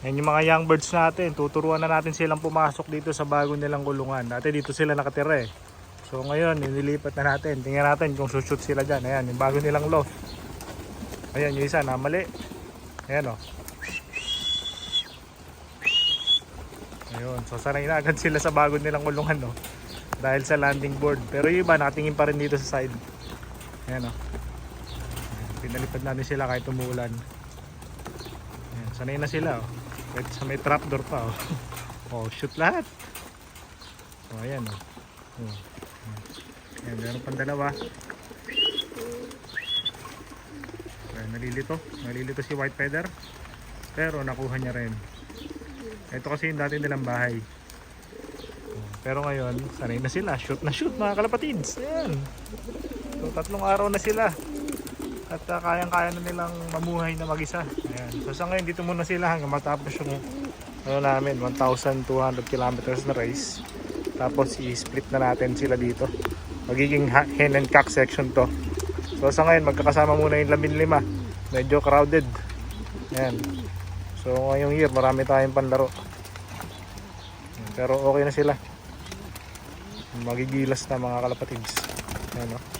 Yan yung mga young birds natin. Tuturuan na natin silang pumasok dito sa bago nilang kulungan. Dati dito sila nakatira eh. So ngayon, nililipat na natin. Tingnan natin kung sushoot sila dyan. Ayan, yung bago nilang loft. Ayan, yung isa na mali. Ayan o. Ayun, so sanay na agad sila sa bago nilang kulungan no. Dahil sa landing board. Pero yung iba, nakatingin pa rin dito sa side. Ayan o. Pinalipad natin sila kahit umuulan. Ayan, sanay na sila o. Kahit sa may trapdoor pa oh. Oh, shoot lahat. Oh, ayan oh. Oh. Ayan, meron pang dalawa. Ayan, nalilito si white feather. Pero nakuha niya rin. Ito kasi yung dati nilang bahay. Oh, pero ngayon, sanay na sila. Shoot na shoot mga kalapatids. Ayan. So, 3 araw na sila. At kayang-kaya na nilang mamuhay na mag-isa. Ayan. So sa ngayon dito muna sila hanggang matapos yung namin 1,200 kilometers na race. Tapos i-split na natin sila dito. Magiging hen and cock section to. So sa ngayon magkakasama muna yung 15. Medyo crowded. Ayan. So ngayong year marami tayong panlaro. Pero okay na sila. Magigilas na mga kalapatids. Ayan o.